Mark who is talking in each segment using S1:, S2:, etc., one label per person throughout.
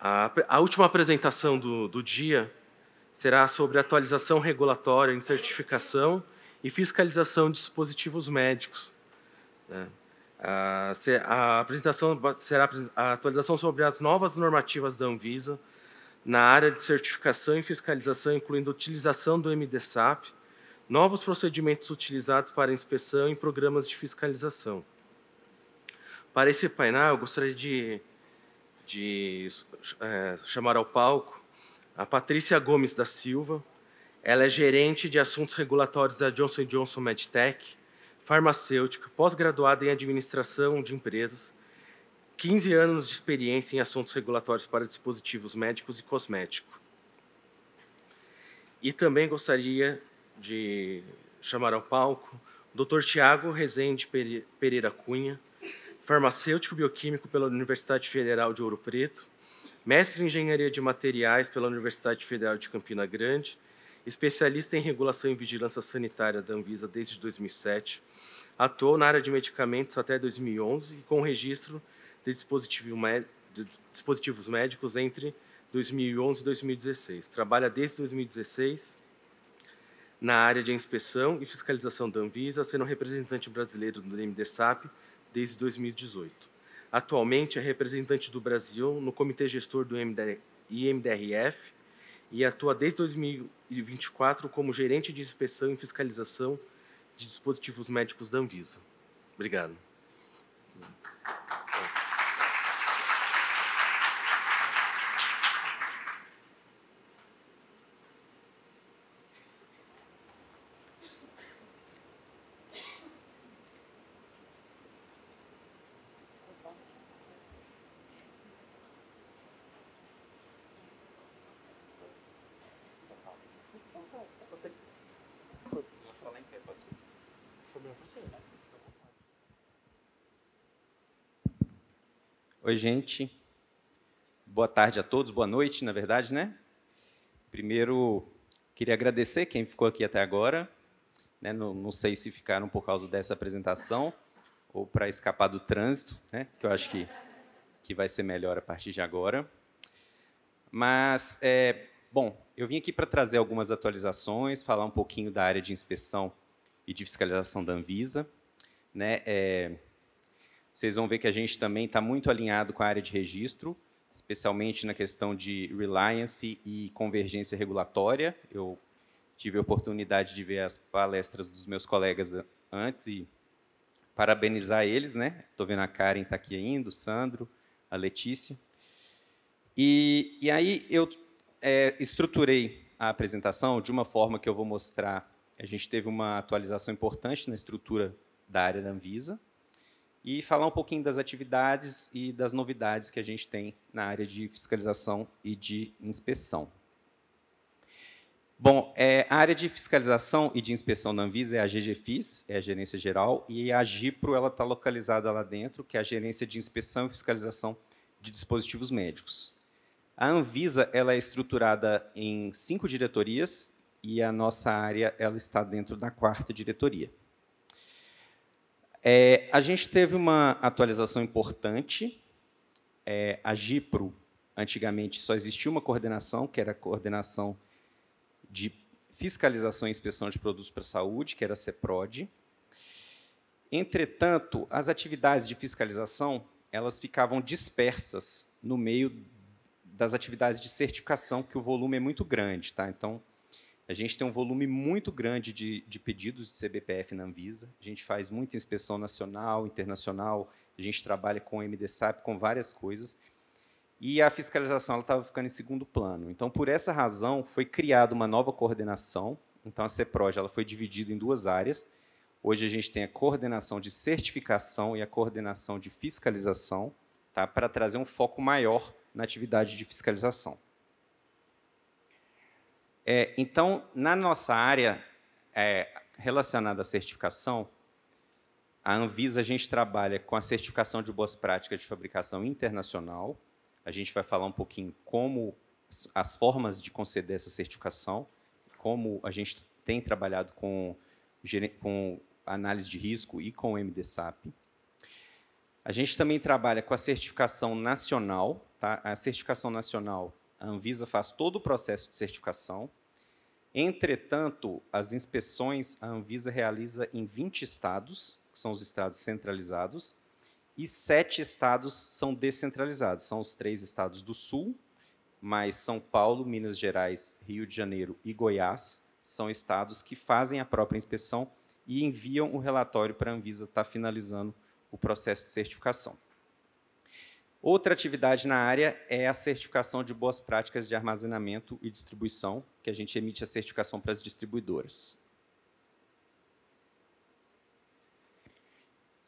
S1: A última apresentação do dia será sobre atualização regulatória em certificação e fiscalização de dispositivos médicos, né? A apresentação será a atualização sobre as novas normativas da Anvisa na área de certificação e fiscalização, incluindo a utilização do MDSAP, novos procedimentos utilizados para inspeção e programas de fiscalização. Para esse painel, eu gostaria de chamar ao palco a Patrícia Gomes da Silva. Ela é gerente de assuntos regulatórios da Johnson & Johnson MedTech, farmacêutica, pós-graduada em administração de empresas, 15 anos de experiência em assuntos regulatórios para dispositivos médicos e cosméticos. E também gostaria de chamar ao palco o Dr. Tiago Rezende Pereira Cunha, farmacêutico bioquímico pela Universidade Federal de Ouro Preto, mestre em Engenharia de Materiais pela Universidade Federal de Campina Grande, especialista em regulação e vigilância sanitária da Anvisa desde 2007, atuou na área de medicamentos até 2011 e com registro de dispositivos médicos entre 2011 e 2016. Trabalha desde 2016 na área de inspeção e fiscalização da Anvisa, sendo representante brasileiro do MDSAP desde 2018. Atualmente é representante do Brasil no Comitê Gestor do IMDRF e atua desde 2024 como gerente de inspeção e fiscalização de dispositivos médicos da Anvisa. Obrigado.
S2: Oi, gente. Boa tarde a todos, boa noite, na verdade, né? Primeiro, queria agradecer quem ficou aqui até agora, né? Não sei se ficaram por causa dessa apresentação ou para escapar do trânsito, né? Que eu acho que vai ser melhor a partir de agora. Mas, bom, eu vim aqui para trazer algumas atualizações, falar um pouquinho da área de inspeção e de fiscalização da Anvisa, né? Vocês vão ver que a gente também está muito alinhado com a área de registro, especialmente na questão de reliance e convergência regulatória. Eu tive a oportunidade de ver as palestras dos meus colegas antes e parabenizar eles, né? Estou vendo a Karen está aqui ainda, o Sandro, a Letícia. E aí eu estruturei a apresentação de uma forma que eu vou mostrar. A gente teve uma atualização importante na estrutura da área da Anvisa, e falar um pouquinho das atividades e das novidades que a gente tem na área de fiscalização e de inspeção. Bom, a área de fiscalização e de inspeção da Anvisa é a GGFIS, é a Gerência Geral, e a GIPRO está localizada lá dentro, que é a Gerência de Inspeção e Fiscalização de Dispositivos Médicos. A Anvisa ela é estruturada em 5 diretorias, e a nossa área ela está dentro da 4ª diretoria. A gente teve uma atualização importante. A GIPRO, antigamente, só existia uma coordenação, que era a coordenação de fiscalização e inspeção de produtos para a saúde, que era a CEPROD. Entretanto, as atividades de fiscalização elas ficavam dispersas no meio das atividades de certificação, que o volume é muito grande. Tá? Então, a gente tem um volume muito grande de pedidos de CBPF na Anvisa. A gente faz muita inspeção nacional, internacional, a gente trabalha com MDSAP, com várias coisas. E a fiscalização estava ficando em segundo plano. Então, por essa razão, foi criada uma nova coordenação. Então, a CEPROD ela foi dividida em 2 áreas. Hoje, a gente tem a coordenação de certificação e a coordenação de fiscalização, tá? Para trazer um foco maior na atividade de fiscalização. Então, na nossa área relacionada à certificação, a Anvisa, a gente trabalha com a certificação de boas práticas de fabricação internacional. A gente vai falar um pouquinho como as formas de conceder essa certificação, como a gente tem trabalhado com análise de risco e com o MDSAP. A gente também trabalha com a certificação nacional, tá? A certificação nacional, a Anvisa faz todo o processo de certificação. Entretanto, as inspeções a Anvisa realiza em 20 estados, que são os estados centralizados, e 7 estados são descentralizados. São os 3 estados do Sul, mais São Paulo, Minas Gerais, Rio de Janeiro e Goiás, são estados que fazem a própria inspeção e enviam o relatório para a Anvisa estar finalizando o processo de certificação. Outra atividade na área é a certificação de boas práticas de armazenamento e distribuição, que a gente emite a certificação para as distribuidoras.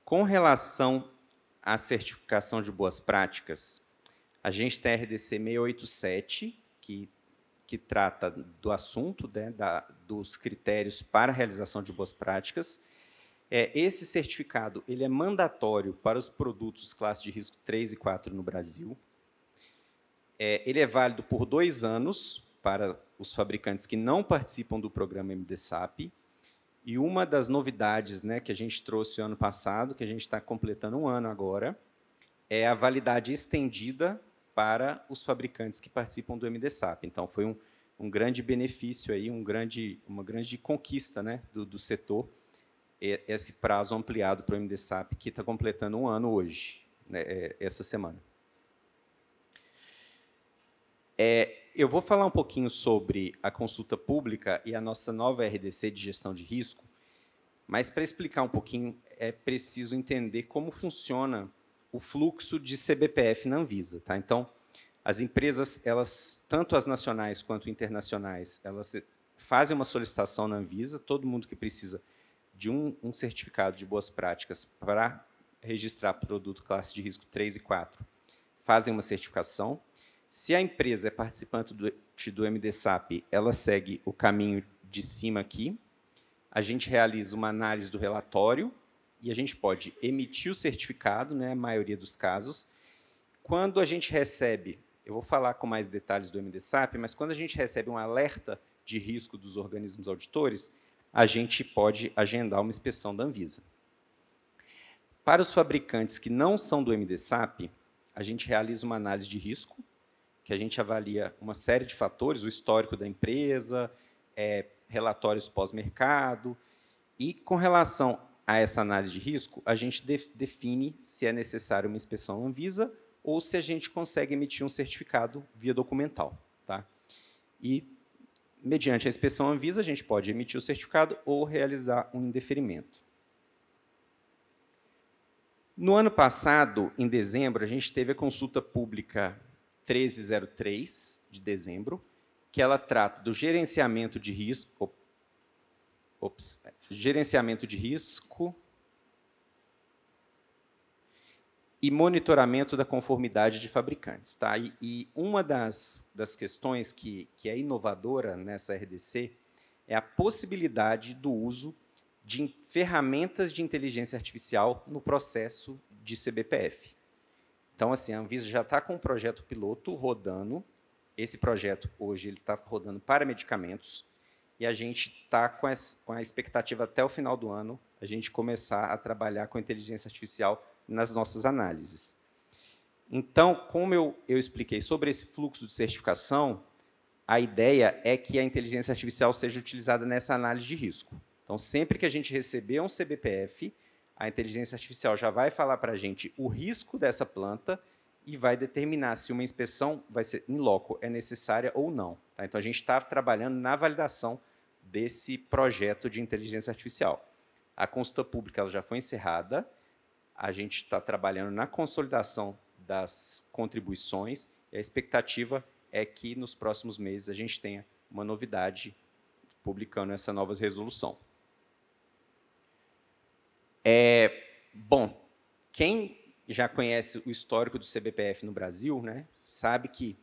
S2: Com relação à certificação de boas práticas, a gente tem a RDC 687, que trata do assunto, né, dos critérios para a realização de boas práticas. Esse certificado ele é mandatório para os produtos classe de risco 3 e 4 no Brasil. Ele é válido por 2 anos para os fabricantes que não participam do programa MDSAP. E uma das novidades, né, que a gente trouxe ano passado, que a gente está completando 1 ano agora, é a validade estendida para os fabricantes que participam do MDSAP. Então, foi um grande benefício, aí, uma grande conquista, né, do setor, esse prazo ampliado para o MDSAP, que está completando 1 ano hoje, né, essa semana. Eu vou falar um pouquinho sobre a consulta pública e a nossa nova RDC de gestão de risco, mas, para explicar um pouquinho, é preciso entender como funciona o fluxo de CBPF na Anvisa. Tá? Então, as empresas, tanto as nacionais quanto internacionais, elas fazem uma solicitação na Anvisa, todo mundo que precisa de um certificado de boas práticas para registrar produto classe de risco 3 e 4, fazem uma certificação. Se a empresa é participante do MDSAP, ela segue o caminho de cima aqui, a gente realiza uma análise do relatório, e a gente pode emitir o certificado, né, a maioria dos casos. Quando a gente recebe, eu vou falar com mais detalhes do MDSAP, mas quando a gente recebe um alerta de risco dos organismos auditores, a gente pode agendar uma inspeção da Anvisa. Para os fabricantes que não são do MDSAP, a gente realiza uma análise de risco, que a gente avalia uma série de fatores, o histórico da empresa, relatórios pós-mercado, e com relação a essa análise de risco, a gente define se é necessário uma inspeção Anvisa ou se a gente consegue emitir um certificado via documental. Tá? E, mediante a inspeção Anvisa, a gente pode emitir o certificado ou realizar um indeferimento. No ano passado, em dezembro, a gente teve a consulta pública 1303, de dezembro, que ela trata do gerenciamento de risco, e monitoramento da conformidade de fabricantes. Tá? E uma das questões que é inovadora nessa RDC é a possibilidade do uso de ferramentas de inteligência artificial no processo de CBPF. Então, assim, a Anvisa já está com um projeto piloto rodando. Esse projeto, hoje, ele está rodando para medicamentos, e a gente está com a expectativa até o final do ano, a gente começar a trabalhar com inteligência artificial nas nossas análises. Então, como eu expliquei sobre esse fluxo de certificação, a ideia é que a inteligência artificial seja utilizada nessa análise de risco. Então, sempre que a gente receber um CBPF, a inteligência artificial já vai falar para a gente o risco dessa planta e vai determinar se uma inspeção vai ser in loco, é necessária ou não. Tá? Então, a gente está trabalhando na validação desse projeto de inteligência artificial. A consulta pública ela já foi encerrada, a gente está trabalhando na consolidação das contribuições, e a expectativa é que, nos próximos meses, a gente tenha uma novidade publicando essa nova resolução. Bom, quem já conhece o histórico do CBPF no Brasil, né, sabe que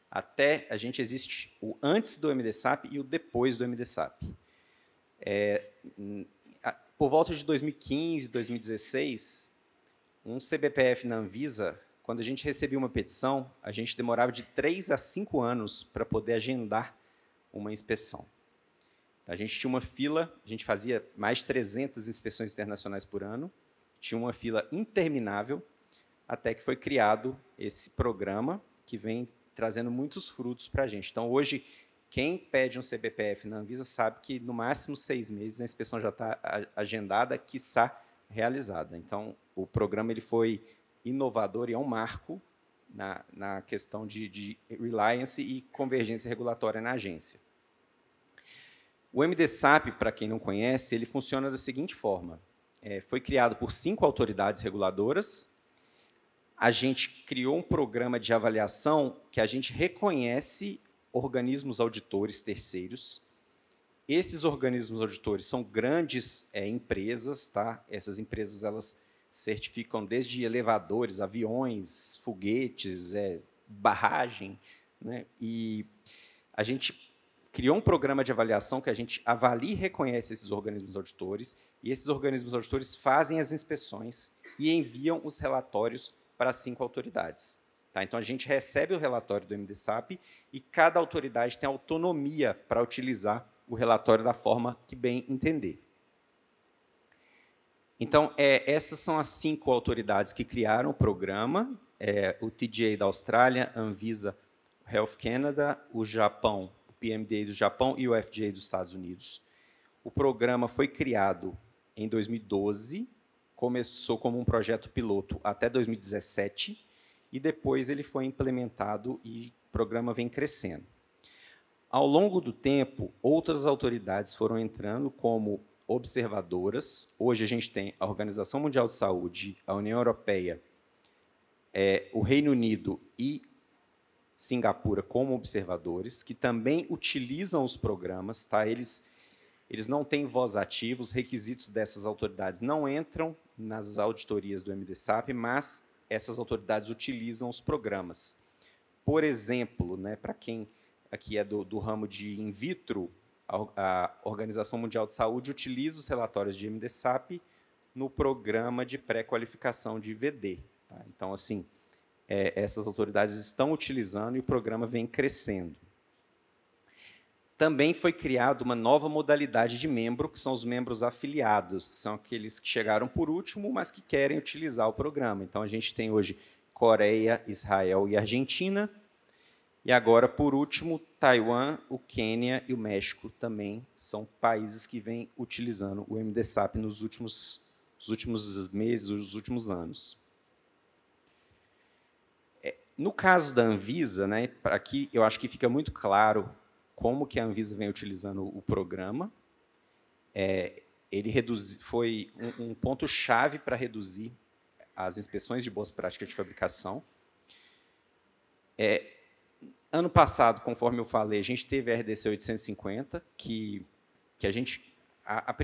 S2: até a gente existe o antes do MDSAP e o depois do MDSAP. Por volta de 2015, 2016, um CBPF na Anvisa, quando a gente recebia uma petição, a gente demorava de 3 a 5 anos para poder agendar uma inspeção. A gente tinha uma fila, a gente fazia mais de 300 inspeções internacionais por ano, tinha uma fila interminável, até que foi criado esse programa, que vem trazendo muitos frutos para a gente. Então, hoje, quem pede um CBPF na Anvisa sabe que, no máximo 6 meses, a inspeção já está agendada, quiçá realizada. Então, o programa ele foi inovador e é um marco na questão de reliance e convergência regulatória na agência. O MDSAP, para quem não conhece, ele funciona da seguinte forma. Foi criado por 5 autoridades reguladoras. A gente criou um programa de avaliação que a gente reconhece organismos auditores terceiros. Esses organismos auditores são grandes empresas, tá? Essas empresas elas certificam desde elevadores, aviões, foguetes, barragem, né? E a gente criou um programa de avaliação que a gente avalia e reconhece esses organismos auditores, e esses organismos auditores fazem as inspeções e enviam os relatórios para as 5 autoridades. Tá? Então, a gente recebe o relatório do MDSAP e cada autoridade tem autonomia para utilizar o relatório da forma que bem entender. Então, essas são as 5 autoridades que criaram o programa, o TGA da Austrália, a Anvisa, o Health Canada, o Japão, o PMDA do Japão e o FDA dos Estados Unidos. O programa foi criado em 2012, começou como um projeto piloto até 2017, e depois ele foi implementado e o programa vem crescendo. Ao longo do tempo, outras autoridades foram entrando como observadoras. Hoje a gente tem a Organização Mundial de Saúde, a União Europeia, o Reino Unido e Singapura como observadores, que também utilizam os programas. Tá? Eles não têm voz ativa, os requisitos dessas autoridades não entram nas auditorias do MDSAP, mas essas autoridades utilizam os programas. Por exemplo, né, para quem aqui é do ramo de in vitro, a Organização Mundial de Saúde utiliza os relatórios de MDSAP no programa de pré-qualificação de IVD. Tá? Então, assim, essas autoridades estão utilizando e o programa vem crescendo. Também foi criada uma nova modalidade de membro, que são os membros afiliados, que são aqueles que chegaram por último, mas que querem utilizar o programa. Então, a gente tem hoje Coreia, Israel e Argentina. E agora, por último, Taiwan, o Quênia e o México também são países que vêm utilizando o MDSAP nos últimos meses, nos últimos anos. No caso da Anvisa, né, aqui eu acho que fica muito claro como que a Anvisa vem utilizando o programa. Ele foi um ponto-chave para reduzir as inspeções de boas práticas de fabricação. Ano passado, conforme eu falei, a gente teve a RDC 850, que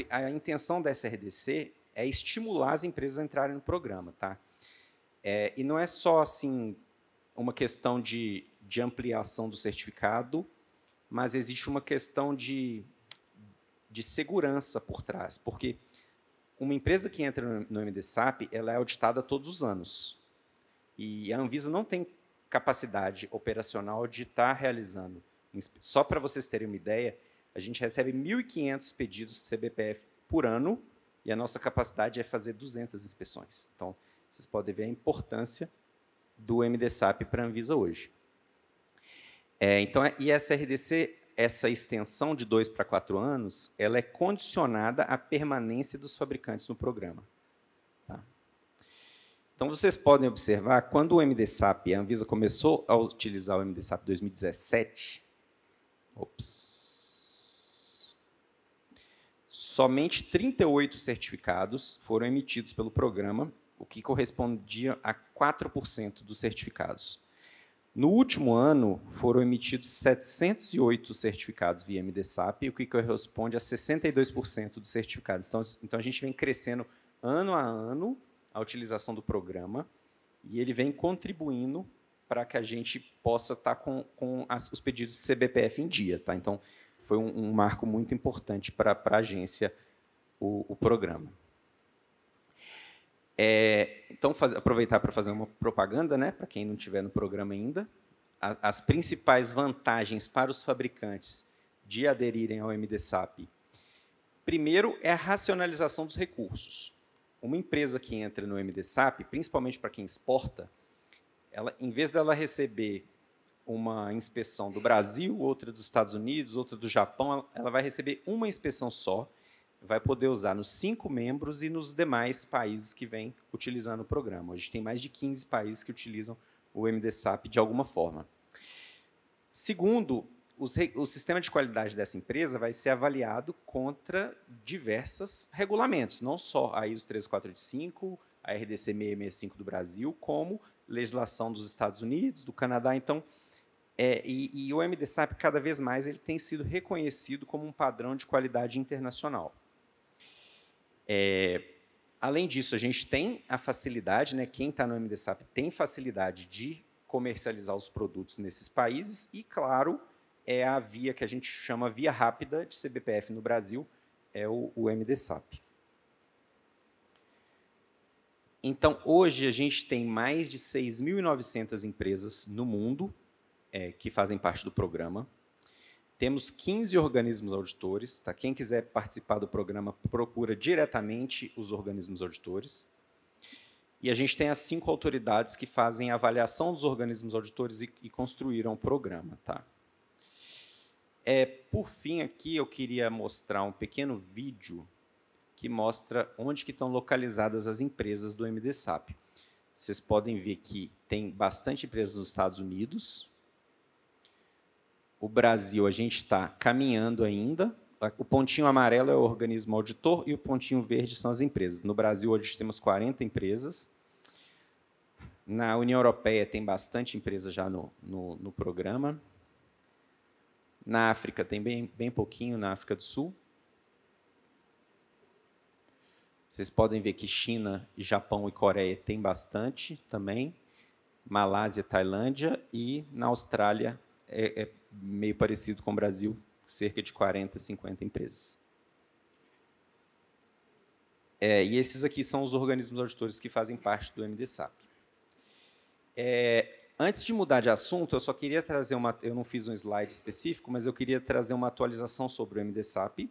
S2: a intenção dessa RDC é estimular as empresas a entrarem no programa. Tá? E não é só assim, uma questão de ampliação do certificado, mas existe uma questão de segurança por trás, porque uma empresa que entra no MDSAP ela é auditada todos os anos. E a Anvisa não tem capacidade operacional de estar realizando. Só para vocês terem uma ideia, a gente recebe 1.500 pedidos de CBPF por ano e a nossa capacidade é fazer 200 inspeções. Então, vocês podem ver a importância do MDSAP para a Anvisa hoje. E essa RDC, essa extensão de 2 para 4 anos, ela é condicionada à permanência dos fabricantes no programa. Tá? Então, vocês podem observar, quando o MDSAP, a Anvisa começou a utilizar o MDSAP em 2017, somente 38 certificados foram emitidos pelo programa, o que correspondia a 4% dos certificados. No último ano, foram emitidos 708 certificados via MDSAP, o que corresponde a 62% dos certificados. Então, a gente vem crescendo ano a ano a utilização do programa e ele vem contribuindo para que a gente possa estar com os pedidos de CBPF em dia. Tá? Então, foi um marco muito importante para a agência, o programa. Então, aproveitar para fazer uma propaganda, né, para quem não estiver no programa ainda. As principais vantagens para os fabricantes de aderirem ao MDSAP. Primeiro, é a racionalização dos recursos. Uma empresa que entra no MDSAP, principalmente para quem exporta, em vez dela receber uma inspeção do Brasil, outra dos Estados Unidos, outra do Japão, ela vai receber uma inspeção só, vai poder usar nos 5 membros e nos demais países que vêm utilizando o programa. Hoje tem mais de 15 países que utilizam o MDSAP de alguma forma. Segundo, o sistema de qualidade dessa empresa vai ser avaliado contra diversos regulamentos, não só a ISO 13485, a RDC 665 do Brasil, como legislação dos Estados Unidos, do Canadá. Então, e o MDSAP, cada vez mais, ele tem sido reconhecido como um padrão de qualidade internacional. Além disso, a gente tem a facilidade, né, quem está no MDSAP tem facilidade de comercializar os produtos nesses países e, claro, é a via que a gente chama via rápida de CBPF no Brasil, é o MDSAP. Então, hoje, a gente tem mais de 6.900 empresas no mundo que fazem parte do programa. Temos 15 organismos auditores. Tá? Quem quiser participar do programa, procura diretamente os organismos auditores. E a gente tem as 5 autoridades que fazem a avaliação dos organismos auditores e construíram o programa. Tá? Por fim, aqui eu queria mostrar um pequeno vídeo que mostra onde que estão localizadas as empresas do MDSAP. Vocês podem ver que tem bastante empresas nos Estados Unidos. O Brasil, a gente está caminhando ainda. O pontinho amarelo é o organismo auditor e o pontinho verde são as empresas. No Brasil, hoje, temos 40 empresas. Na União Europeia, tem bastante empresa já no programa. Na África, tem bem pouquinho, na África do Sul. Vocês podem ver que China, Japão e Coreia tem bastante também. Malásia, Tailândia e na Austrália é meio parecido com o Brasil, cerca de 40, 50 empresas. E esses aqui são os organismos auditores que fazem parte do MDSAP. Antes de mudar de assunto, eu só queria trazer eu não fiz um slide específico, mas eu queria trazer uma atualização sobre o MDSAP.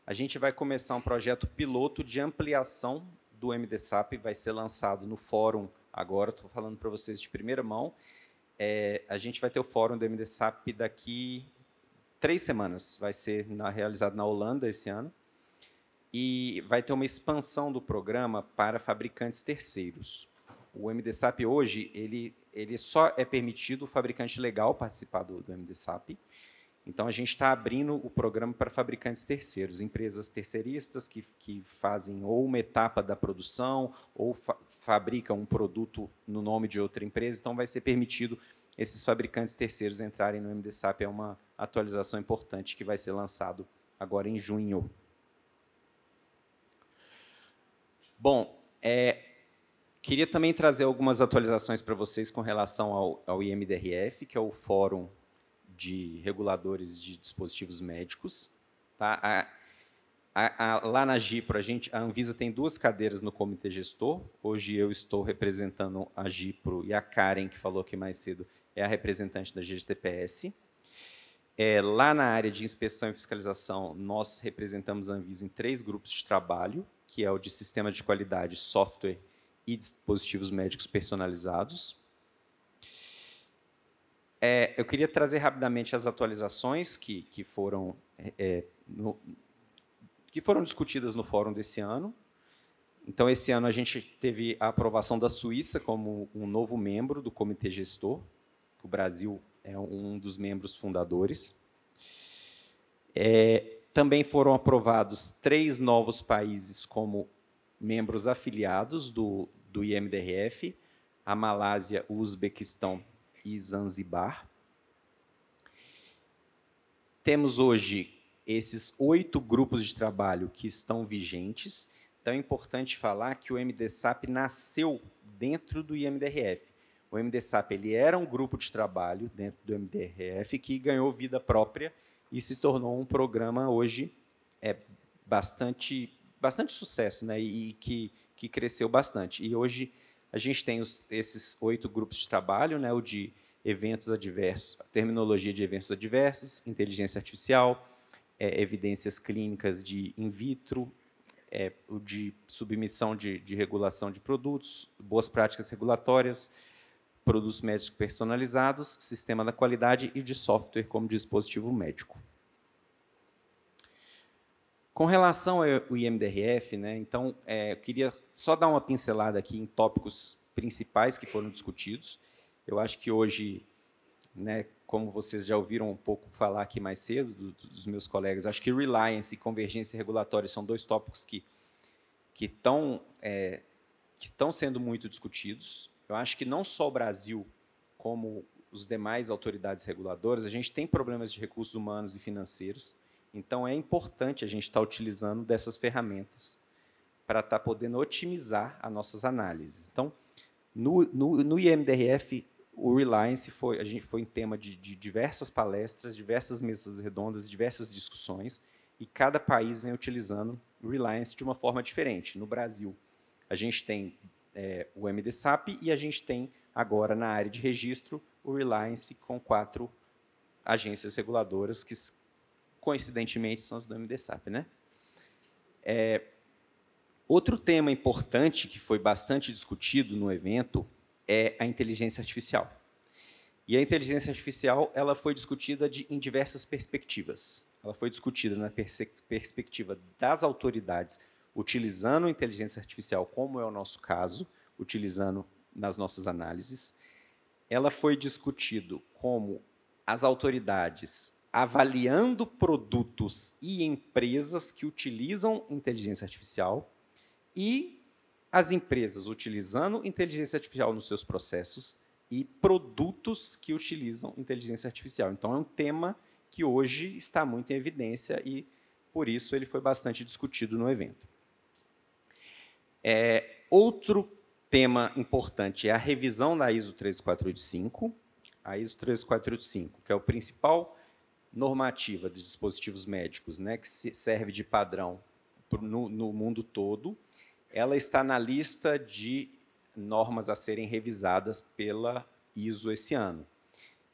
S2: A gente vai começar um projeto piloto de ampliação do MDSAP, vai ser lançado no fórum agora, estou falando para vocês de primeira mão. A gente vai ter o fórum do MDSAP daqui 3 semanas, vai ser realizado na Holanda esse ano, e vai ter uma expansão do programa para fabricantes terceiros. O MDSAP hoje, ele só é permitido o fabricante legal participar do MDSAP. Então, a gente está abrindo o programa para fabricantes terceiros, empresas terceiristas que fazem ou uma etapa da produção ou fabricam um produto no nome de outra empresa. Então, vai ser permitido esses fabricantes terceiros entrarem no MDSAP. É uma atualização importante que vai ser lançado agora em junho. Bom, queria também trazer algumas atualizações para vocês com relação ao IMDRF, que é o Fórum de Reguladores de Dispositivos Médicos. Tá? Lá na GIPRO, a Anvisa tem 2 cadeiras no comitê gestor. Hoje eu estou representando a GIPRO e a Karen, que falou aqui mais cedo, é a representante da GGTPS. Lá na área de inspeção e fiscalização, nós representamos a Anvisa em 3 grupos de trabalho, que é o de Sistema de Qualidade, Software e Dispositivos Médicos Personalizados. Eu queria trazer rapidamente as atualizações que foram discutidas no fórum desse ano. Então, esse ano a gente teve a aprovação da Suíça como um novo membro do comitê gestor. O Brasil é um dos membros fundadores. Também foram aprovados 3 novos países como membros afiliados do IMDRF, a Malásia, o Uzbequistão e Zanzibar. Temos hoje esses 8 grupos de trabalho que estão vigentes. Então, é importante falar que o MDSAP nasceu dentro do IMDRF. O MDSAP ele era um grupo de trabalho dentro do MDRF que ganhou vida própria e se tornou um programa hoje bastante sucesso, né? E que cresceu bastante. E hoje a gente tem esses 8 grupos de trabalho, né? O de eventos adversos, terminologia de eventos adversos, inteligência artificial, evidências clínicas de in vitro, o de submissão de regulação de produtos, boas práticas regulatórias, produtos médicos personalizados, sistema da qualidade e de software como dispositivo médico. Com relação ao IMDRF, né, então, eu queria só dar uma pincelada aqui em tópicos principais que foram discutidos. Eu acho que hoje, né, como vocês já ouviram um pouco falar aqui mais cedo, dos meus colegas, acho que reliance e convergência regulatória são dois tópicos que estão sendo muito discutidos. Eu acho que não só o Brasil, como as demais autoridades reguladoras, a gente tem problemas de recursos humanos e financeiros. Então, é importante a gente estar utilizando dessas ferramentas para estar podendo otimizar as nossas análises. Então, no IMDRF, o Reliance foi em tema de diversas palestras, diversas mesas redondas, diversas discussões, e cada país vem utilizando o Reliance de uma forma diferente. No Brasil, a gente tem o MDSAP e a gente tem, agora, na área de registro, o Reliance com 4 agências reguladoras que, coincidentemente, são as do MDSAP, né? Outro tema importante que foi bastante discutido no evento é a inteligência artificial. E a inteligência artificial ela foi discutida em diversas perspectivas. Ela foi discutida na perspectiva das autoridades utilizando a inteligência artificial, como é o nosso caso, utilizando nas nossas análises. Ela foi discutido como as autoridades avaliando produtos e empresas que utilizam inteligência artificial e as empresas utilizando inteligência artificial nos seus processos e produtos que utilizam inteligência artificial. Então, é um tema que hoje está muito em evidência e, por isso, ele foi bastante discutido no evento. Outro tema importante é a revisão da ISO 13485. A ISO 13485, que é o principal normativa de dispositivos médicos, né, que serve de padrão no mundo todo, ela está na lista de normas a serem revisadas pela ISO esse ano.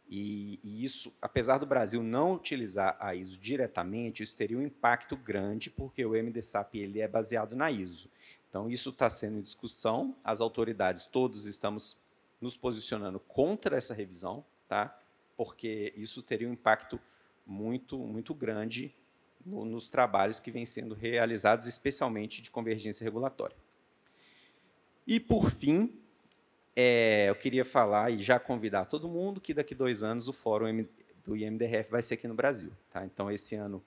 S2: E isso, apesar do Brasil não utilizar a ISO diretamente, isso teria um impacto grande, porque o MDSAP ele é baseado na ISO. Então, isso está sendo em discussão, as autoridades, todos estamos nos posicionando contra essa revisão, tá? Porque isso teria um impacto muito grande nos trabalhos que vêm sendo realizados, especialmente de convergência regulatória. E, por fim, eu queria falar e já convidar todo mundo que daqui a 2 anos o fórum do IMDRF vai ser aqui no Brasil. Tá? Então, esse ano,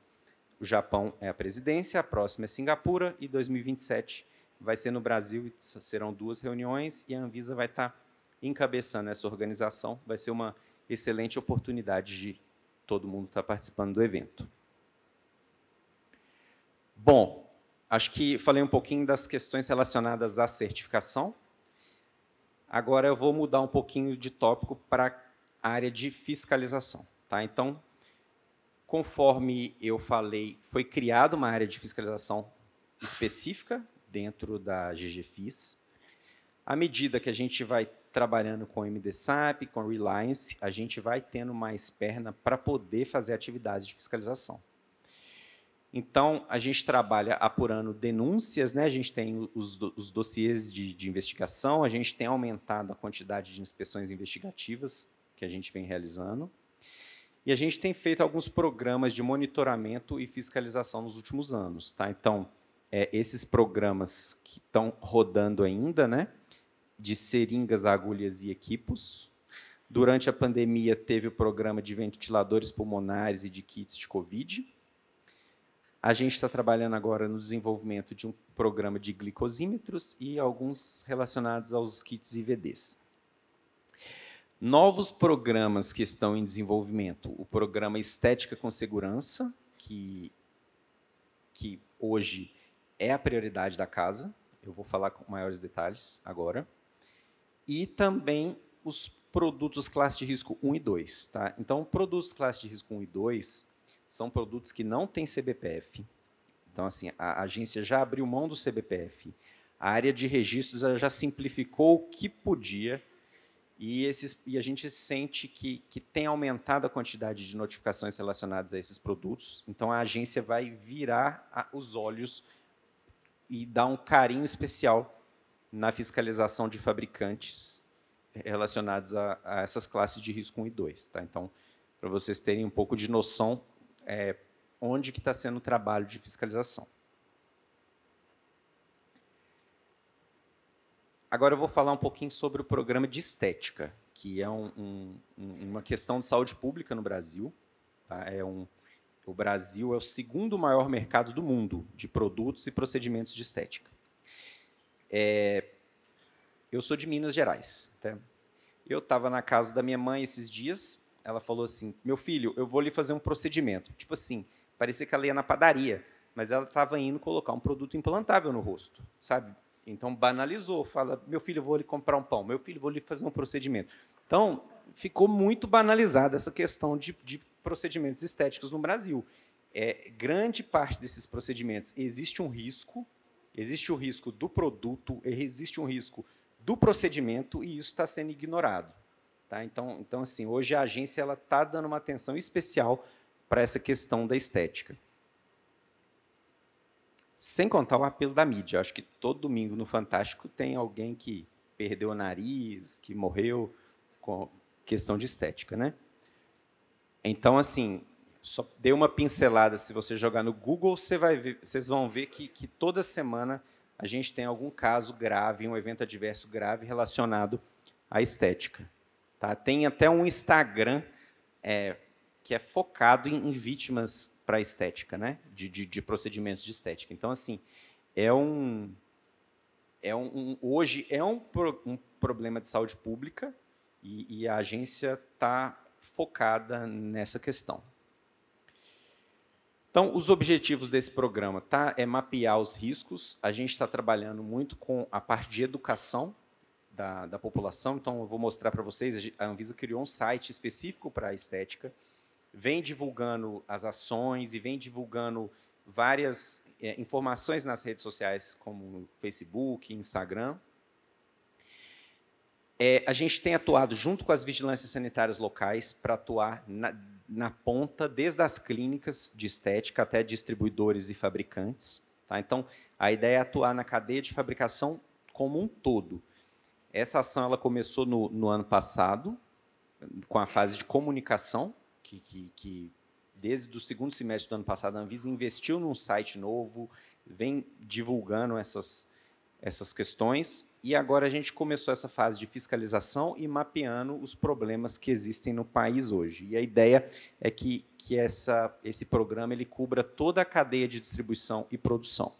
S2: o Japão é a presidência, a próxima é Singapura, e 2027 vai ser no Brasil, serão 2 reuniões, e a Anvisa vai estar encabeçando essa organização. Vai ser uma excelente oportunidade de todo mundo estar participando do evento. Bom, acho que falei um pouquinho das questões relacionadas à certificação. Agora eu vou mudar um pouquinho de tópico para a área de fiscalização. Tá? Então, conforme eu falei, foi criada uma área de fiscalização específica dentro da GGFIS. À medida que a gente vai trabalhando com MDSAP, com Reliance, a gente vai tendo mais perna para poder fazer atividades de fiscalização. Então, a gente trabalha apurando denúncias, né? A gente tem os dossiês de investigação, a gente tem aumentado a quantidade de inspeções investigativas que a gente vem realizando, e a gente tem feito alguns programas de monitoramento e fiscalização nos últimos anos. Tá? Então, esses programas que estão rodando ainda, né? De seringas, agulhas e equipos. Durante a pandemia, teve o programa de ventiladores pulmonares e de kits de COVID. A gente está trabalhando agora no desenvolvimento de um programa de glicosímetros e alguns relacionados aos kits IVDs. Novos programas que estão em desenvolvimento. O programa Estética com Segurança, que hoje é a prioridade da casa. Eu vou falar com maiores detalhes agora. E também os produtos classe de risco 1 e 2. Tá? Então, produtos classe de risco 1 e 2 são produtos que não têm CBPF. Então, assim, a agência já abriu mão do CBPF. A área de registros já simplificou o que podia e a gente sente que tem aumentado a quantidade de notificações relacionadas a esses produtos. Então, a agência vai virar os olhos e dar um carinho especial na fiscalização de fabricantes relacionados a essas classes de risco 1 e 2. Tá? Então, para vocês terem um pouco de noção onde que está sendo o trabalho de fiscalização. Agora eu vou falar um pouquinho sobre o programa de estética, que é uma questão de saúde pública no Brasil. Tá? O Brasil é o segundo maior mercado do mundo de produtos e procedimentos de estética. Eu sou de Minas Gerais. Tá? Eu estava na casa da minha mãe esses dias, ela falou assim, meu filho, eu vou lhe fazer um procedimento. Tipo assim, parecia que ela ia na padaria, mas ela estava indo colocar um produto implantável no rosto, sabe? Então, banalizou, fala, meu filho, eu vou lhe comprar um pão, meu filho, eu vou lhe fazer um procedimento. Então, ficou muito banalizada essa questão de procedimentos estéticos no Brasil. Grande parte desses procedimentos existe um risco, existe o risco do produto, existe um risco do procedimento e isso está sendo ignorado. Tá? Então, assim, hoje a agência está dando uma atenção especial para essa questão da estética. Sem contar o apelo da mídia. Acho que todo domingo no Fantástico tem alguém que perdeu o nariz, que morreu com questão de estética. Né? Então, assim, só dê uma pincelada, se você jogar no Google, vocês vão ver que toda semana a gente tem algum caso grave, um evento adverso grave relacionado à estética. Tá? Tem até um Instagram que é focado em vítimas para a estética, né? de procedimentos de estética. Então, assim, hoje é um problema de saúde pública e a agência está focada nessa questão. Então, os objetivos desse programa é mapear os riscos. A gente está trabalhando muito com a parte de educação da população. Então, eu vou mostrar para vocês, a Anvisa criou um site específico para a estética, vem divulgando as ações e vem divulgando várias informações nas redes sociais, como Facebook, Instagram. A gente tem atuado junto com as vigilâncias sanitárias locais para atuar na ponta, desde as clínicas de estética até distribuidores e fabricantes. Tá? Então, a ideia é atuar na cadeia de fabricação como um todo. Essa ação ela começou no ano passado, com a fase de comunicação, que desde o segundo semestre do ano passado, a Anvisa investiu num site novo, vem divulgando essas questões, e agora a gente começou essa fase de fiscalização e mapeando os problemas que existem no país hoje. E a ideia é que esse programa ele cubra toda a cadeia de distribuição e produção.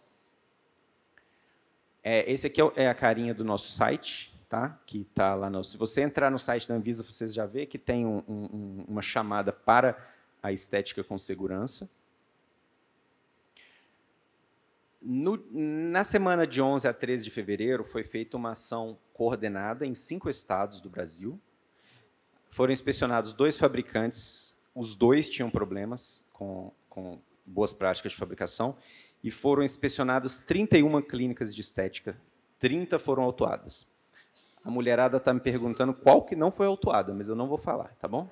S2: Esse aqui é a carinha do nosso site, tá? Que tá lá se você entrar no site da Anvisa, vocês já vê que tem uma chamada para a estética com segurança. Na semana de 11 a 13 de fevereiro, foi feita uma ação coordenada em 5 estados do Brasil. Foram inspecionados 2 fabricantes, os 2 tinham problemas com boas práticas de fabricação, e foram inspecionadas 31 clínicas de estética, 30 foram autuadas. A mulherada está me perguntando qual que não foi autuada, mas eu não vou falar, tá bom?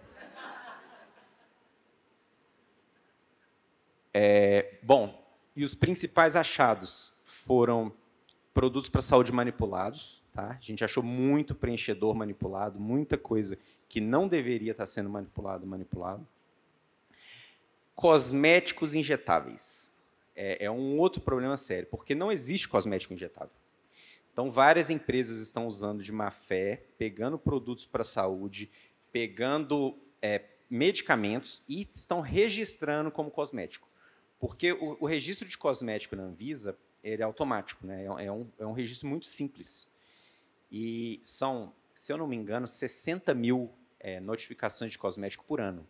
S2: Bom, e os principais achados foram produtos para saúde manipulados. Tá? A gente achou muito preenchedor manipulado, muita coisa que não deveria estar sendo manipulado. Cosméticos injetáveis. É um outro problema sério, porque não existe cosmético injetável. Então, várias empresas estão usando de má fé, pegando produtos para a saúde, pegando medicamentos e estão registrando como cosmético. Porque o registro de cosmético na Anvisa ele é automático, né? É um registro muito simples. E são, se eu não me engano, 60 mil notificações de cosmético por ano.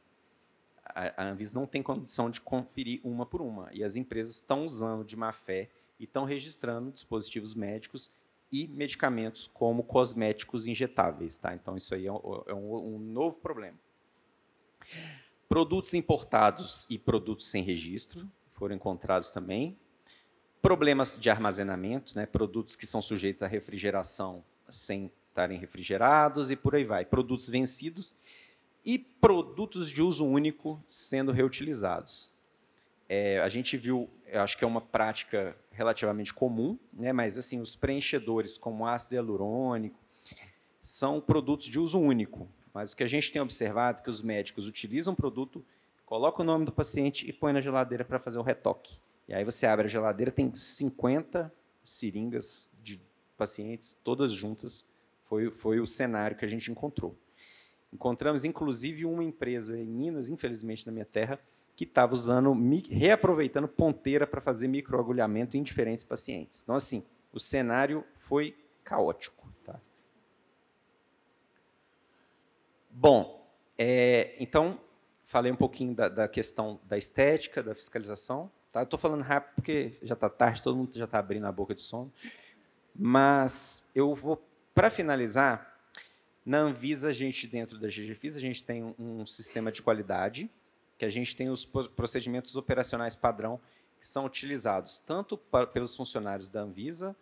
S2: A Anvisa não tem condição de conferir uma por uma. E as empresas estão usando de má fé e estão registrando dispositivos médicos e medicamentos como cosméticos injetáveis. Tá? Então, isso aí é um novo problema. Produtos importados e produtos sem registro foram encontrados também. Problemas de armazenamento, né? Produtos que são sujeitos à refrigeração sem estarem refrigerados e por aí vai. Produtos vencidos e produtos de uso único sendo reutilizados. A gente viu, eu acho que é uma prática relativamente comum, né? Mas assim, os preenchedores como ácido hialurônico são produtos de uso único, mas o que a gente tem observado é que os médicos utilizam o produto, colocam o nome do paciente e põe na geladeira para fazer o retoque. E aí você abre a geladeira, tem 50 seringas de pacientes, todas juntas. Foi o cenário que a gente encontrou. Encontramos, inclusive, uma empresa em Minas, infelizmente, na minha terra, que estava reaproveitando ponteira para fazer microagulhamento em diferentes pacientes. Então, assim, o cenário foi caótico. Tá? Bom, então, falei um pouquinho da questão da estética, da fiscalização. Tá? Eu estou falando rápido porque já está tarde, todo mundo já está abrindo a boca de sono. Mas eu vou, para finalizar, na Anvisa, dentro da GGFIS, a gente tem um sistema de qualidade, que a gente tem os procedimentos operacionais padrão que são utilizados tanto pelos funcionários da Anvisa,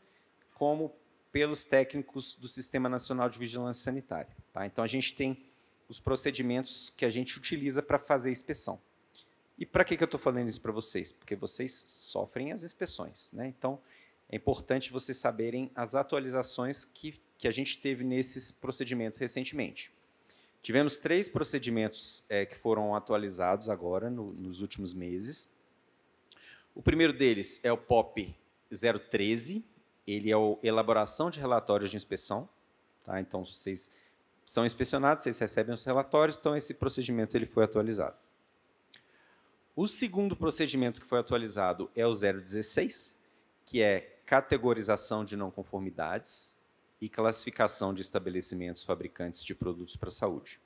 S2: como pelos técnicos do Sistema Nacional de Vigilância Sanitária. Tá? Então, a gente tem os procedimentos que a gente utiliza para fazer a inspeção. E para que eu estou falando isso para vocês? Porque vocês sofrem as inspeções. Né? Então, é importante vocês saberem as atualizações que a gente teve nesses procedimentos recentemente. Tivemos 3 procedimentos que foram atualizados agora, nos últimos meses. O primeiro deles é o POP 013, ele é a elaboração de relatórios de inspeção. Tá? Então, vocês são inspecionados, vocês recebem os relatórios, então esse procedimento ele foi atualizado. O segundo procedimento que foi atualizado é o 016, que é categorização de não conformidades e classificação de estabelecimentos fabricantes de produtos para a saúde.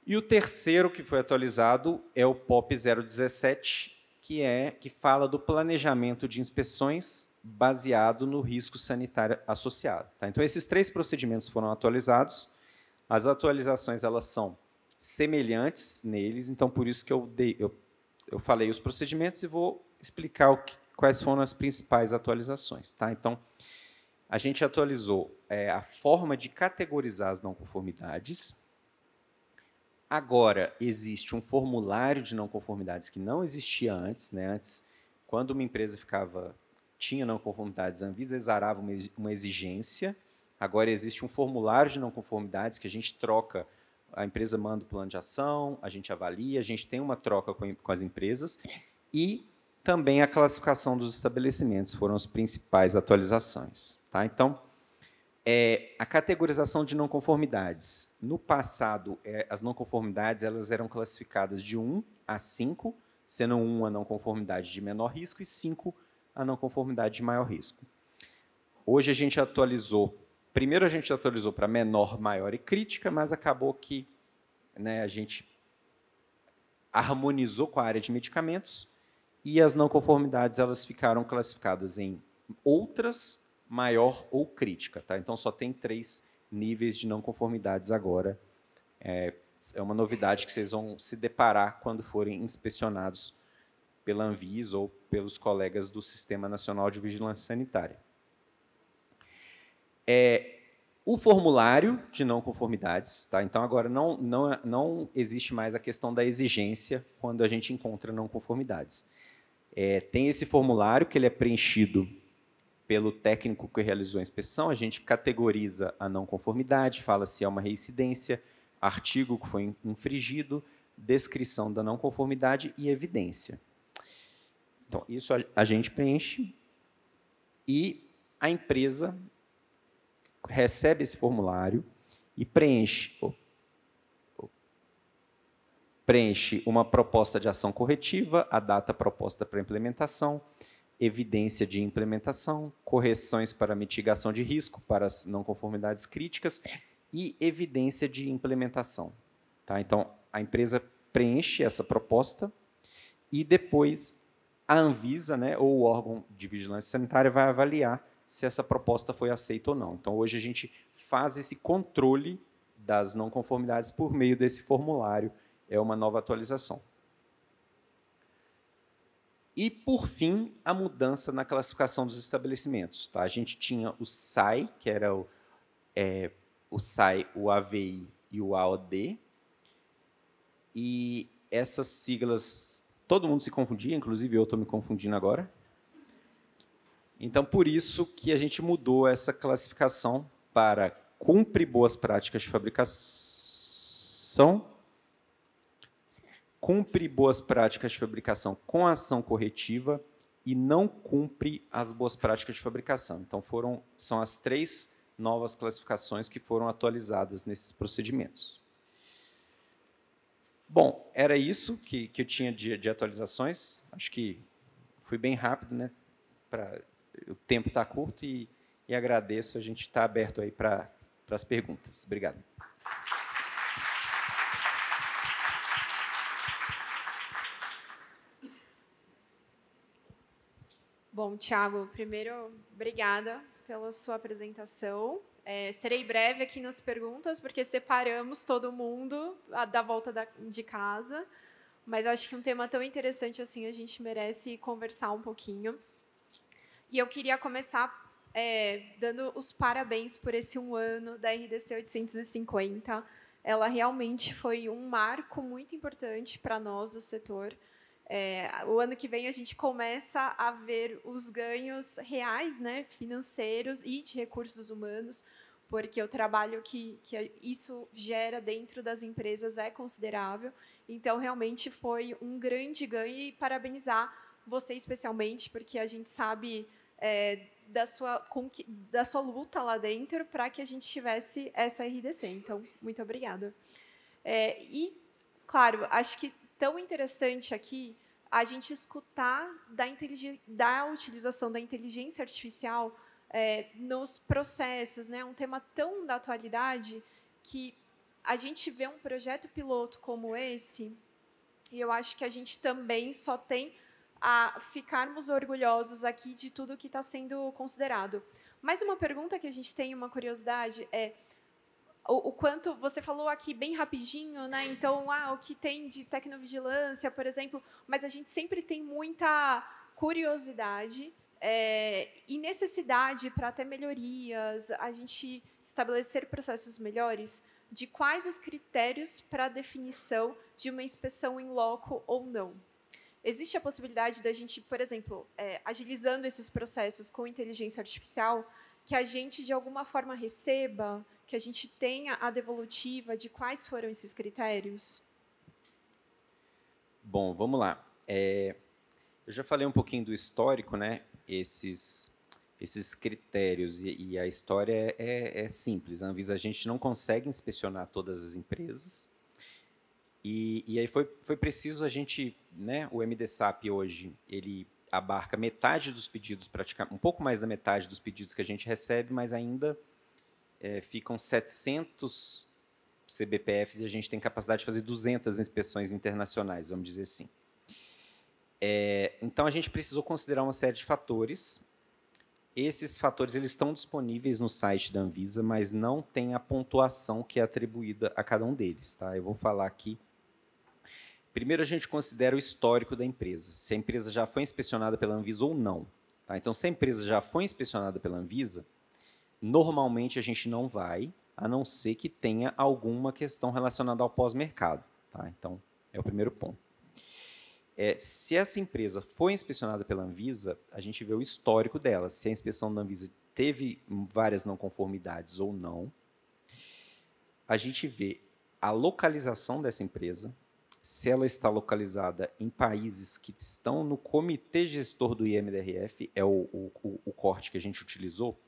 S2: E o terceiro que foi atualizado é o POP 017, que fala do planejamento de inspeções baseado no risco sanitário associado. Tá? Então, esses 3 procedimentos foram atualizados. As atualizações elas são semelhantes neles, então, por isso que eu falei os procedimentos e vou explicar quais foram as principais atualizações. Tá? Então, a gente atualizou a forma de categorizar as não conformidades. Agora, existe um formulário de não conformidades que não existia antes. Né? Antes, quando uma empresa tinha não conformidades, a Anvisa exarava uma exigência. Agora, existe um formulário de não conformidades que a gente troca, a empresa manda o plano de ação, a gente avalia, a gente tem uma troca com as empresas e também a classificação dos estabelecimentos foram as principais atualizações. Tá? Então, a categorização de não conformidades. No passado, as não conformidades elas eram classificadas de 1 a 5, sendo 1 a não conformidade de menor risco e 5 a não conformidade de maior risco. Hoje a gente atualizou, primeiro a gente atualizou para menor, maior e crítica, mas acabou que a gente harmonizou com a área de medicamentos e as não conformidades elas ficaram classificadas em outras, maior ou crítica. Tá? Então, só tem 3 níveis de não conformidades agora. É uma novidade que vocês vão se deparar quando forem inspecionados pela Anvisa ou pelos colegas do Sistema Nacional de Vigilância Sanitária. O formulário de não conformidades. Tá? Então, agora não existe mais a questão da exigência quando a gente encontra não conformidades. Tem esse formulário que ele é preenchido pelo técnico que realizou a inspeção, a gente categoriza a não conformidade, fala se é uma reincidência, artigo que foi infringido, descrição da não conformidade e evidência. Então, isso a gente preenche e a empresa recebe esse formulário e preenche uma proposta de ação corretiva, a data proposta para implementação, evidência de implementação, correções para mitigação de risco para as não conformidades críticas e evidência de implementação. Tá? Então, a empresa preenche essa proposta e depois a Anvisa, ou o órgão de vigilância sanitária, vai avaliar se essa proposta foi aceita ou não. Então, hoje a gente faz esse controle das não conformidades por meio desse formulário, é uma nova atualização. E, por fim, a mudança na classificação dos estabelecimentos. Tá? A gente tinha o SAI, que era o SAI, o AVI e o AOD. E essas siglas, todo mundo se confundia, inclusive eu estou me confundindo agora. Então, por isso que a gente mudou essa classificação para cumpre boas práticas de fabricação, cumpre boas práticas de fabricação com ação corretiva e não cumpre as boas práticas de fabricação. Então, são as 3 novas classificações que foram atualizadas nesses procedimentos. Bom, era isso que eu tinha de atualizações. Acho que fui bem rápido, né? O tempo está curto e agradeço. A gente está aberto aí para as perguntas. Obrigado.
S3: Bom, Thiago, primeiro, obrigada pela sua apresentação. Serei breve aqui nas perguntas, porque separamos todo mundo da volta de casa, mas eu acho que um tema tão interessante assim a gente merece conversar um pouquinho. E eu queria começar dando os parabéns por esse 1 ano da RDC 850. Ela realmente foi um marco muito importante para nós do setor. O ano que vem a gente começa a ver os ganhos reais, né, financeiros e de recursos humanos, porque o trabalho que isso gera dentro das empresas é considerável. Então, realmente foi um grande ganho e parabenizar você especialmente, porque a gente sabe da sua luta lá dentro para que a gente tivesse essa RDC. Então, muito obrigada. E, claro, acho que tão interessante aqui a gente escutar da utilização da inteligência artificial nos processos, né? Um tema tão da atualidade que a gente vê um projeto piloto como esse e eu acho que a gente também só tem a ficarmos orgulhosos aqui de tudo que está sendo considerado. Mais uma pergunta que a gente tem, uma curiosidade, o quanto você falou aqui bem rapidinho, né? Então, o que tem de tecnovigilância, por exemplo, mas a gente sempre tem muita curiosidade e necessidade para ter melhorias, a gente estabelecer processos melhores, de quais os critérios para a definição de uma inspeção in loco ou não. Existe a possibilidade da gente, por exemplo, agilizando esses processos com inteligência artificial, que a gente, de alguma forma, receba, que a gente tenha a devolutiva de quais foram esses critérios?
S2: Bom, vamos lá. Eu já falei um pouquinho do histórico, né? Esses critérios e a história é simples. A Anvisa, a gente não consegue inspecionar todas as empresas e aí foi preciso a gente, né? O MDSAP hoje ele abarca metade dos pedidos, praticamente um pouco mais da metade dos pedidos que a gente recebe, mas ainda ficam 700 CBPFs e a gente tem capacidade de fazer 200 inspeções internacionais, vamos dizer assim. Então, a gente precisou considerar uma série de fatores. Esses fatores eles estão disponíveis no site da Anvisa, mas não tem a pontuação que é atribuída a cada um deles. Tá? Eu vou falar aqui. Primeiro, a gente considera o histórico da empresa, se a empresa já foi inspecionada pela Anvisa ou não. Tá? Então, se a empresa já foi inspecionada pela Anvisa, normalmente a gente não vai, a não ser que tenha alguma questão relacionada ao pós-mercado. Tá? Então, é o primeiro ponto. Se essa empresa foi inspecionada pela Anvisa, a gente vê o histórico dela, se a inspeção da Anvisa teve várias não conformidades ou não. A gente vê a localização dessa empresa, se ela está localizada em países que estão no comitê gestor do IMDRF, é o corte que a gente utilizou,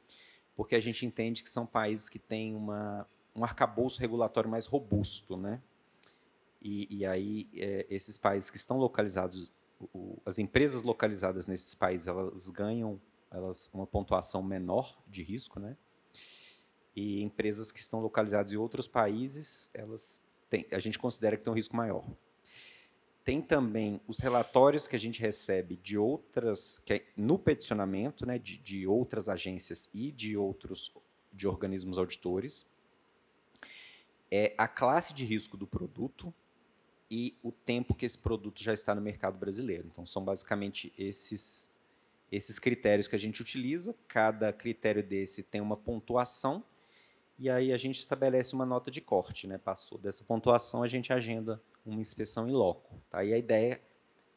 S2: porque a gente entende que são países que têm um arcabouço regulatório mais robusto, né? E aí, esses países que estão localizados, as empresas localizadas nesses países, elas ganham uma pontuação menor de risco, né? E empresas que estão localizadas em outros países, a gente considera que tem um risco maior. Tem também os relatórios que a gente recebe de outras, no peticionamento, né, de outras agências e de organismos auditores, a classe de risco do produto e o tempo que esse produto já está no mercado brasileiro. Então, são basicamente esses critérios que a gente utiliza. Cada critério desse tem uma pontuação e aí a gente estabelece uma nota de corte, né? Passou dessa pontuação, a gente agenda uma inspeção in loco. Tá? E a ideia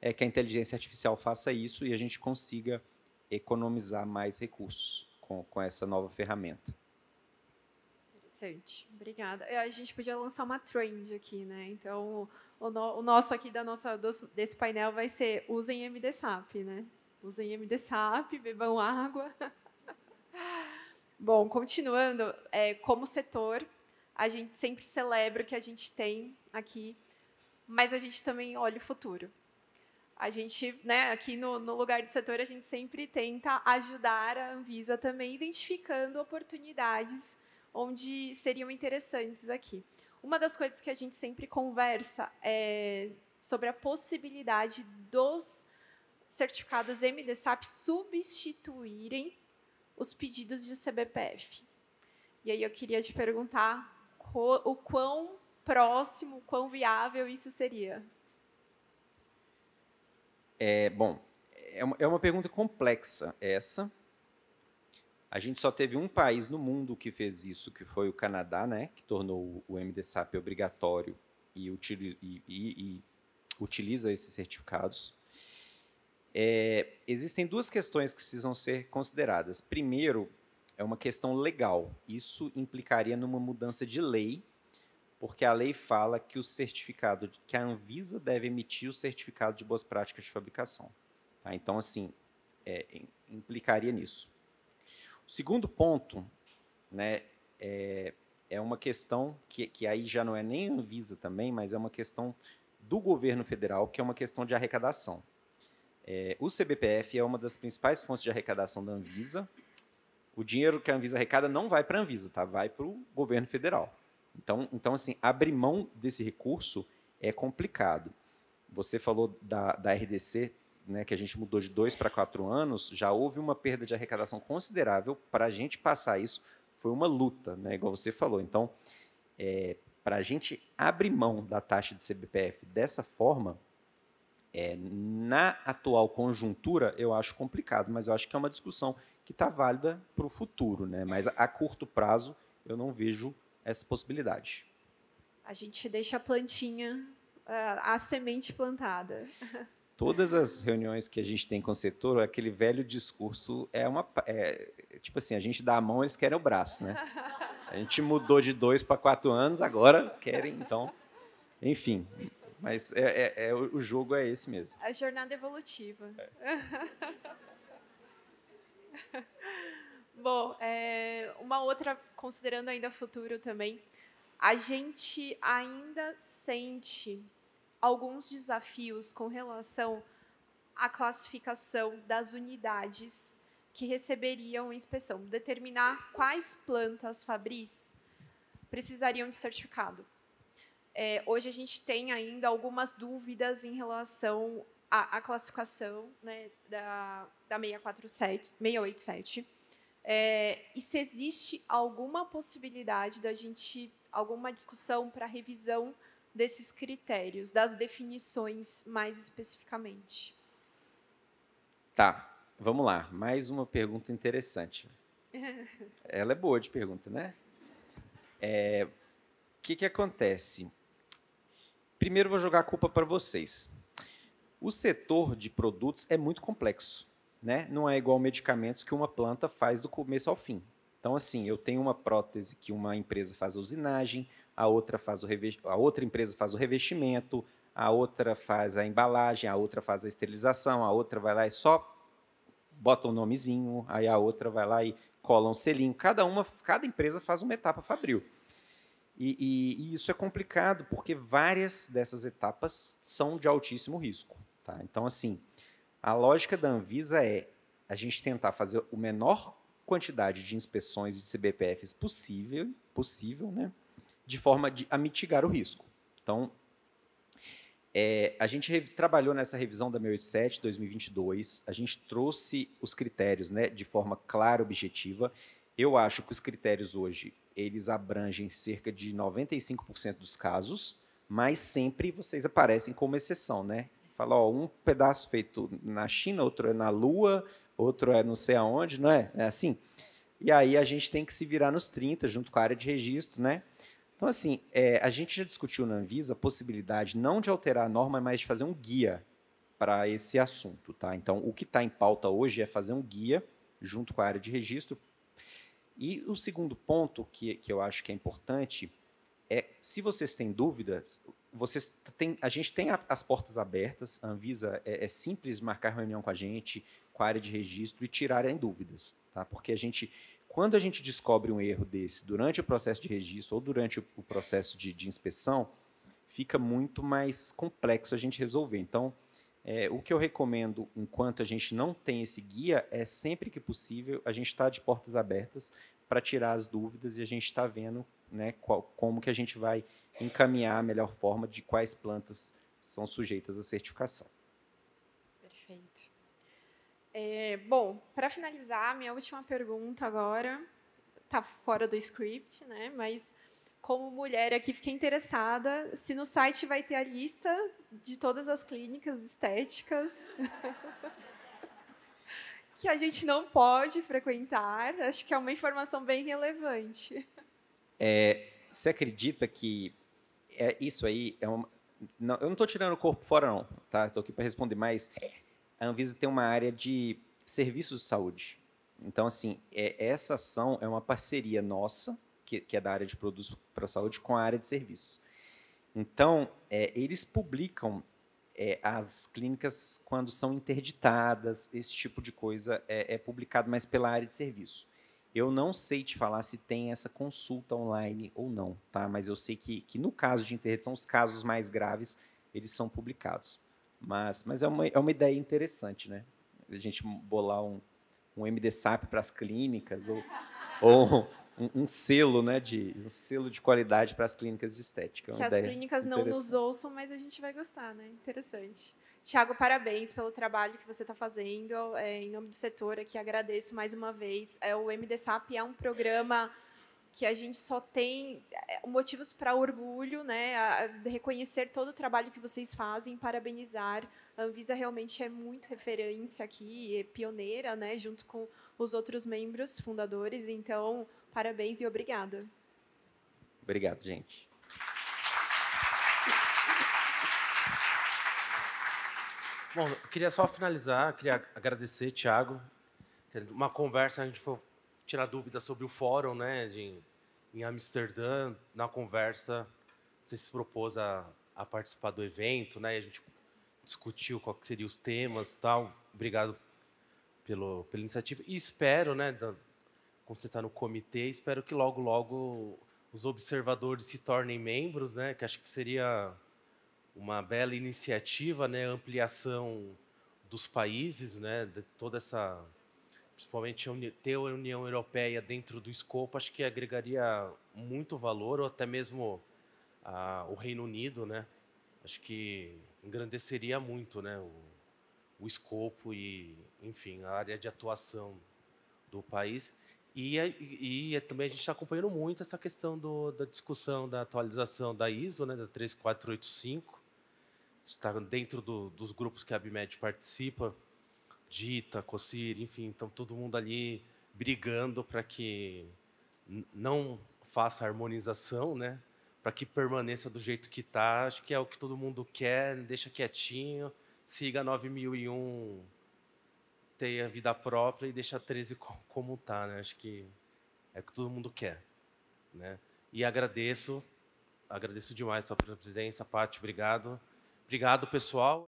S2: é que a inteligência artificial faça isso e a gente consiga economizar mais recursos com essa nova ferramenta.
S3: interessante. Obrigada. A gente podia lançar uma trend aqui, né? Então, o nosso aqui desse painel vai ser usem MDSAP, né? Usem MDSAP, bebam água. Bom, continuando, como setor, a gente sempre celebra o que a gente tem aqui, mas a gente também olha o futuro. A gente, né, aqui no lugar de setor, a gente sempre tenta ajudar a Anvisa também, identificando oportunidades onde seriam interessantes aqui. Uma das coisas que a gente sempre conversa é sobre a possibilidade dos certificados MDSAP substituírem os pedidos de CBPF. E aí eu queria te perguntar o quão próximo, o quão viável isso seria.
S2: Bom, é uma pergunta complexa essa. A gente só teve um país no mundo que fez isso, que foi o Canadá, né, que tornou o MDSAP obrigatório e utiliza esses certificados. Existem duas questões que precisam ser consideradas. Primeiro, é uma questão legal. Isso implicaria numa mudança de lei, porque a lei fala que que a Anvisa deve emitir o certificado de boas práticas de fabricação. Tá? Então, assim, implicaria nisso. O segundo ponto, né, é uma questão que aí já não é nem Anvisa também, mas é uma questão do governo federal, que é uma questão de arrecadação. O CBPF é uma das principais fontes de arrecadação da Anvisa. O dinheiro que a Anvisa arrecada não vai para a Anvisa, tá? Vai para o governo federal. Então, assim, abrir mão desse recurso é complicado. Você falou da RDC, né, que a gente mudou de 2 para 4 anos, já houve uma perda de arrecadação considerável. Para a gente passar isso, foi uma luta, né, igual você falou. Então, para a gente abrir mão da taxa de CBPF dessa forma, na atual conjuntura, eu acho complicado, mas eu acho que é uma discussão que está válida para o futuro, né? Mas a curto prazo, eu não vejo essa possibilidade.
S3: A gente deixa a plantinha, a semente plantada.
S2: Todas as reuniões que a gente tem com o setor, aquele velho discurso tipo assim, a gente dá a mão, eles querem o braço, né? A gente mudou de 2 para 4 anos, agora querem, então, enfim. Mas o jogo é esse mesmo.
S3: A jornada evolutiva. Bom, uma outra, considerando ainda futuro também, a gente ainda sente alguns desafios com relação à classificação das unidades que receberiam inspeção. Determinar quais plantas fabris precisariam de certificado. Hoje a gente tem ainda algumas dúvidas em relação à classificação, né, da 687. E se existe alguma possibilidade da gente, alguma discussão para revisão desses critérios, das definições mais especificamente.
S2: Tá, vamos lá. Mais uma pergunta interessante. Ela é boa de pergunta, né? O que acontece? Primeiro, vou jogar a culpa para vocês. O setor de produtos é muito complexo, né? Não é igual medicamentos que uma planta faz do começo ao fim. Então, assim, eu tenho uma prótese que uma empresa faz a usinagem, a outra empresa faz o revestimento, a outra faz a embalagem, a outra faz a esterilização, a outra vai lá e só bota um nomezinho, aí a outra vai lá e cola um selinho. Cada empresa faz uma etapa fabril. E isso é complicado, porque várias dessas etapas são de altíssimo risco. Tá? Então, assim, a lógica da Anvisa é a gente tentar fazer a menor quantidade de inspeções de CBPFs possível, né, de forma a mitigar o risco. Então, a gente trabalhou nessa revisão da 687, 2022, a gente trouxe os critérios, né, de forma clara e objetiva. Eu acho que os critérios hoje, eles abrangem cerca de 95% dos casos, mas sempre vocês aparecem como exceção, né? Fala, ó, um pedaço feito na China, outro é na Lua, outro é não sei aonde, não é? É assim. E aí a gente tem que se virar nos 30, junto com a área de registro, né? Então, assim, a gente já discutiu na Anvisa a possibilidade não de alterar a norma, mas de fazer um guia para esse assunto, tá? Então, o que está em pauta hoje é fazer um guia junto com a área de registro. E o segundo ponto que eu acho que é importante é, se vocês têm dúvidas, a gente tem as portas abertas, a Anvisa é simples marcar reunião com a gente, com a área de registro e tirarem dúvidas, tá? Porque quando a gente descobre um erro desse durante o processo de registro ou durante o processo de inspeção, fica muito mais complexo a gente resolver. Então, o que eu recomendo, enquanto a gente não tem esse guia, é sempre que possível a gente está de portas abertas para tirar as dúvidas e a gente está vendo, né, como que a gente vai encaminhar a melhor forma de quais plantas são sujeitas à certificação.
S3: Perfeito. Bom, para finalizar, minha última pergunta agora está fora do script, né? Mas como mulher aqui, fiquei interessada se no site vai ter a lista de todas as clínicas estéticas que a gente não pode frequentar. Acho que é uma informação bem relevante.
S2: Você acredita que isso aí não, eu não estou tirando o corpo fora, não, tá? Estou aqui para responder, mas a Anvisa tem uma área de serviços de saúde. Então, assim, essa ação é uma parceria nossa, que é da área de produtos para a saúde, com a área de serviços. Então, eles publicam as clínicas quando são interditadas, esse tipo de coisa é publicado mais pela área de serviço. Eu não sei te falar se tem essa consulta online ou não, tá? Mas eu sei que no caso de interdição, os casos mais graves, eles são publicados. Mas é uma ideia interessante, né? A gente bolar um MDSAP para as clínicas, ou um selo, né, um selo de qualidade para as clínicas de estética.
S3: Que as clínicas não nos ouçam, mas a gente vai gostar, né? Interessante. Tiago, parabéns pelo trabalho que você está fazendo. Em nome do setor aqui, agradeço mais uma vez. O MDSAP é um programa que a gente só tem motivos para orgulho, né? Reconhecer todo o trabalho que vocês fazem, parabenizar. A Anvisa realmente é muito referência aqui, é pioneira, né? Junto com os outros membros fundadores. Então, parabéns e obrigada.
S2: Obrigado, gente.
S1: Bom, eu queria só finalizar, queria agradecer, Tiago. Uma conversa, a gente foi tirar dúvidas sobre o fórum, né, em Amsterdã. Na conversa, você se propôs a participar do evento, né, e a gente discutiu quais seriam os temas e tal. Obrigado pela iniciativa. E espero, né, como você está no comitê, espero que logo, logo os observadores se tornem membros, né, que acho que seria uma bela iniciativa, né, ampliação dos países, né, de toda essa, principalmente ter a União Europeia dentro do escopo, acho que agregaria muito valor, ou até mesmo o Reino Unido, né, acho que engrandeceria muito, né, o escopo e, enfim, a área de atuação do país. E também a gente está acompanhando muito essa questão da discussão da atualização da ISO, né, da 13485. Está dentro dos grupos que a ABMed participa, DITA, COCIR, enfim, então todo mundo ali brigando para que não faça harmonização, né, para que permaneça do jeito que está. Acho que é o que todo mundo quer, deixa quietinho, siga 9001, tenha vida própria e deixa 13 como está, né? Acho que é o que todo mundo quer, né? E agradeço demais a sua presença, Paty, obrigado. Obrigado, pessoal.